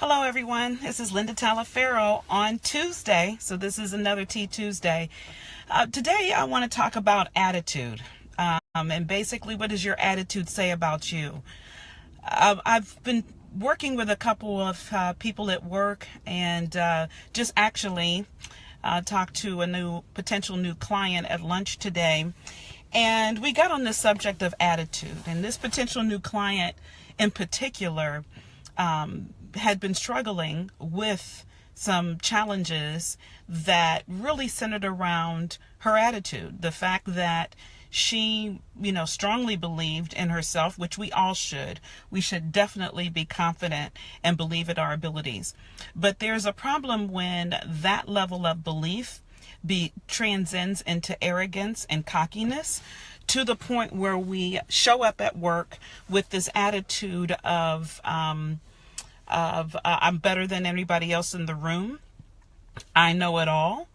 Hello, everyone. This is Linda Talaferro on Tuesday. So this is another Tea Tuesday. Today, I want to talk about attitude. And basically, what does your attitude say about you? I've been working with a couple of people at work and just actually talked to a potential new client at lunch today. And we got on the subject of attitude. And this potential new client in particular had been struggling with some challenges that really centered around her attitude. The fact that she, strongly believed in herself, which we all should. We should definitely be confident and believe in our abilities. But there's a problem when that level of belief transcends into arrogance and cockiness, to the point where we show up at work with this attitude of I'm better than anybody else in the room. I know it all.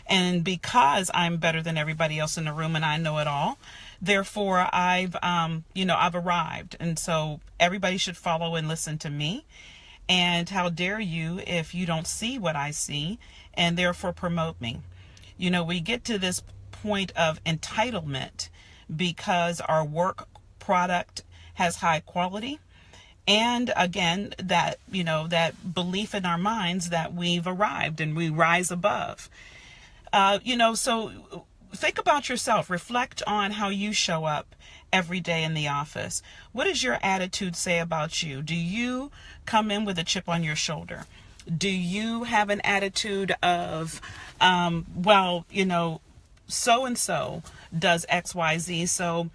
And because I'm better than everybody else in the room and I know it all, therefore I've arrived. And so everybody should follow and listen to me. And how dare you if you don't see what I see and therefore promote me? We get to this point of entitlement because our work product has high quality. And again, that belief in our minds that we've arrived and we rise above. So think about yourself. Reflect on how you show up every day in the office. What does your attitude say about you? Do you come in with a chip on your shoulder? Do you have an attitude of, so-and-so does X, Y, Z. So,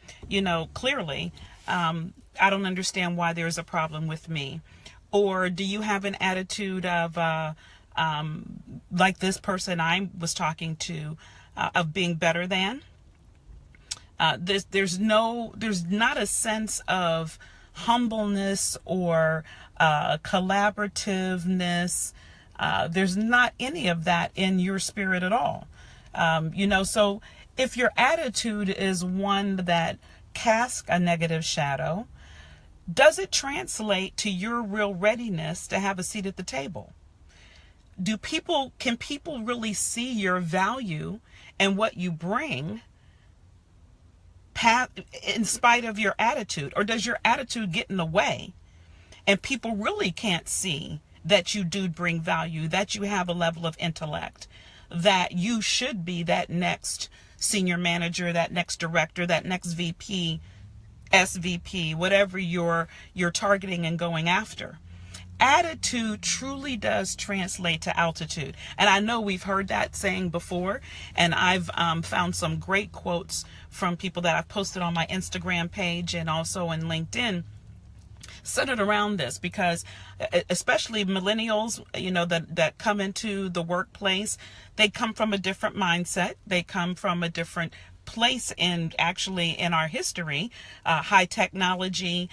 clearly, I don't understand why there's a problem with me. Or do you have an attitude of, like this person I was talking to, of being better than? There's not a sense of humbleness or collaborativeness. There's not any of that in your spirit at all. So if your attitude is one that casts a negative shadow, does it translate to your real readiness to have a seat at the table? Can people really see your value and what you bring in spite of your attitude? Or does your attitude get in the way and people really can't see that you do bring value, that you have a level of intellect, that you should be that next senior manager, that next director, that next VP, SVP, whatever you're targeting and going after? Attitude truly does translate to altitude. And I know we've heard that saying before, and I've found some great quotes from people that I've posted on my Instagram page and also in LinkedIn centered around this, because especially millennials, that come into the workplace, they come from a different mindset. They come from a different place in our history. High technology,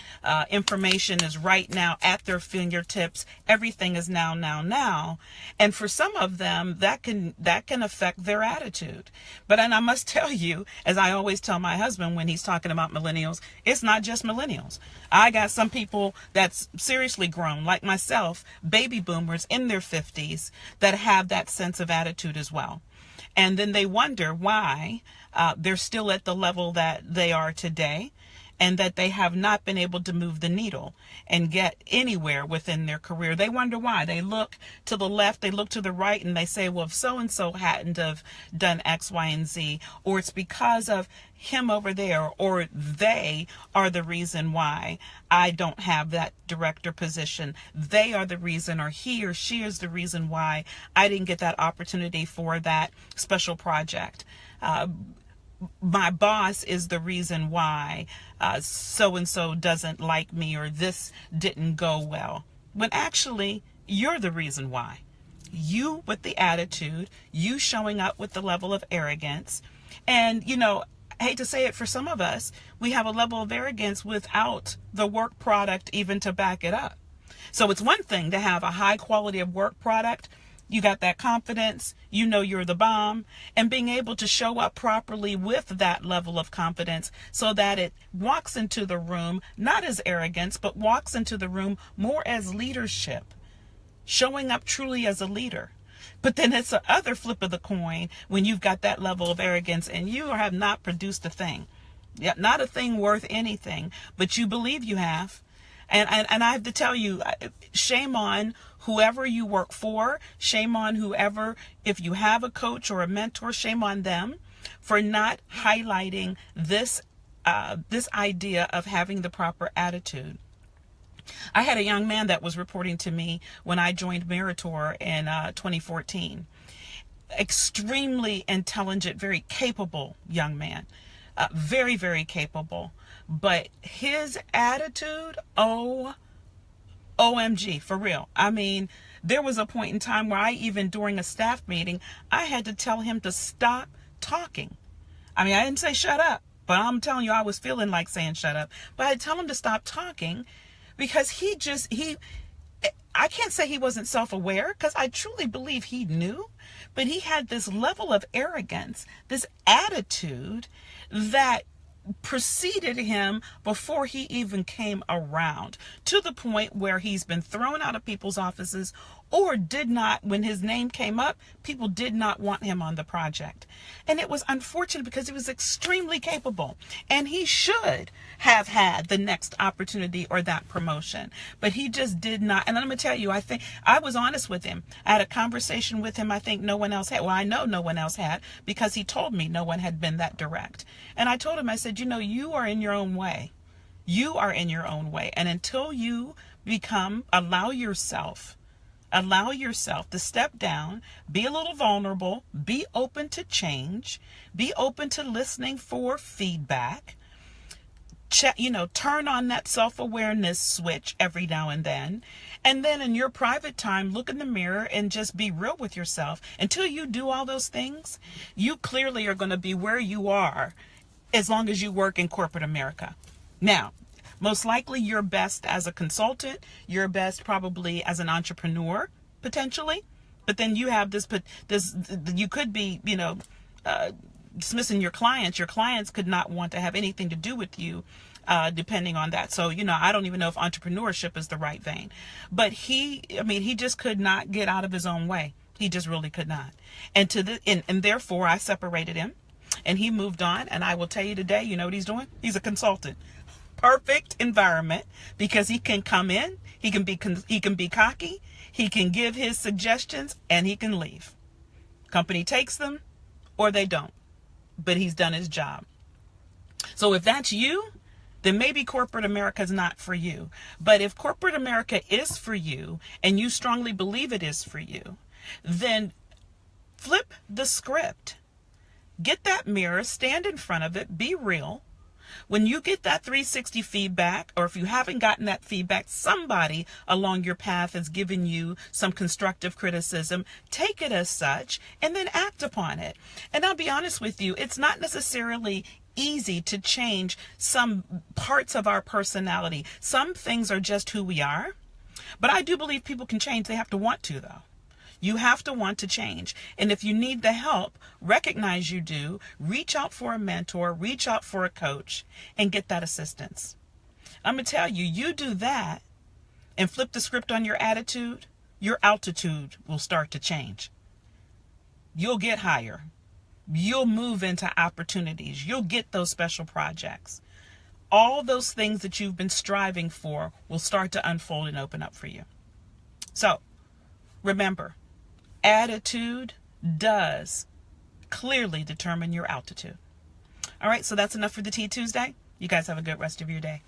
information is right now at their fingertips. Everything is now. And for some of them, that can affect their attitude. And I must tell you, as I always tell my husband when he's talking about millennials, it's not just millennials. I got some people that's seriously grown, like myself, baby boomers in their 50s, that have that sense of attitude as well. And then they wonder why they're still at the level that they are today, and that they have not been able to move the needle and get anywhere within their career. They wonder why. They look to the left, they look to the right, and they say, well, if so-and-so hadn't have done X, Y, and Z, or it's because of him over there, or they are the reason why I don't have that director position. They are the reason, or he or she is the reason why I didn't get that opportunity for that special project. My boss is the reason why so-and-so doesn't like me, or this didn't go well. When actually, you're the reason why. You with the attitude, you showing up with the level of arrogance. And, I hate to say it, for some of us, we have a level of arrogance without the work product even to back it up. So it's one thing to have a high quality of work product. You got that confidence, you're the bomb, and being able to show up properly with that level of confidence so that it walks into the room, not as arrogance, but walks into the room more as leadership. showing up truly as a leader. But then it's the other flip of the coin when you've got that level of arrogance and you have not produced a thing. Yeah, not a thing worth anything, but you believe you have. And I have to tell you, shame on whoever you work for. Shame on whoever, if you have a coach or a mentor, shame on them for not highlighting this idea of having the proper attitude. I had a young man that was reporting to me when I joined Meritor in 2014. Extremely intelligent, very capable young man. Very, very capable. But his attitude, OMG, for real. I mean, there was a point in time where during a staff meeting, I had to tell him to stop talking. I mean, I didn't say shut up, but I'm telling you, I was feeling like saying shut up. But I'd tell him to stop talking because I can't say he wasn't self-aware, because I truly believe he knew, but he had this level of arrogance, this attitude that preceded him before he even came around, to the point where he's been thrown out of people's offices, or when his name came up, people did not want him on the project. And it was unfortunate because he was extremely capable and he should have had the next opportunity or that promotion, but he just did not. And I'm going to tell you, I think I was honest with him. I had a conversation with him I think no one else had. Well, I know no one else had, because he told me no one had been that direct. And I told him, I said, you are in your own way. You are in your own way. And until you allow yourself to step down, be a little vulnerable, be open to change, be open to listening for feedback, turn on that self-awareness switch every now and then in your private time, look in the mirror and just be real with yourself. Until you do all those things, you clearly are going to be where you are as long as you work in corporate America. Now, most likely you're best as a consultant, you're best probably as an entrepreneur, potentially, but then you have you could be, dismissing your clients. Your clients could not want to have anything to do with you, depending on that. So, I don't even know if entrepreneurship is the right vein, but he just could not get out of his own way. He just really could not. And therefore I separated him and he moved on. And I will tell you today, you know what he's doing? He's a consultant. Perfect environment, because he can come in, he can be cocky, he can give his suggestions, and he can leave. Company takes them or they don't, but he's done his job. So if that's you, then maybe corporate America is not for you. But if corporate America is for you and you strongly believe it is for you, then flip the script. Get that mirror, stand in front of it, be real. When you get that 360 feedback, or if you haven't gotten that feedback, somebody along your path has given you some constructive criticism, take it as such and then act upon it. And I'll be honest with you, it's not necessarily easy to change some parts of our personality. Some things are just who we are, but I do believe people can change. They have to want to, though. You have to want to change. And if you need the help, recognize you do, reach out for a mentor, reach out for a coach, and get that assistance. I'm going to tell you, you do that and flip the script on your attitude, your altitude will start to change. You'll get higher. You'll move into opportunities. You'll get those special projects. All those things that you've been striving for will start to unfold and open up for you. So, remember, attitude does clearly determine your altitude. All right, so that's enough for the Tea Tuesday. You guys have a good rest of your day.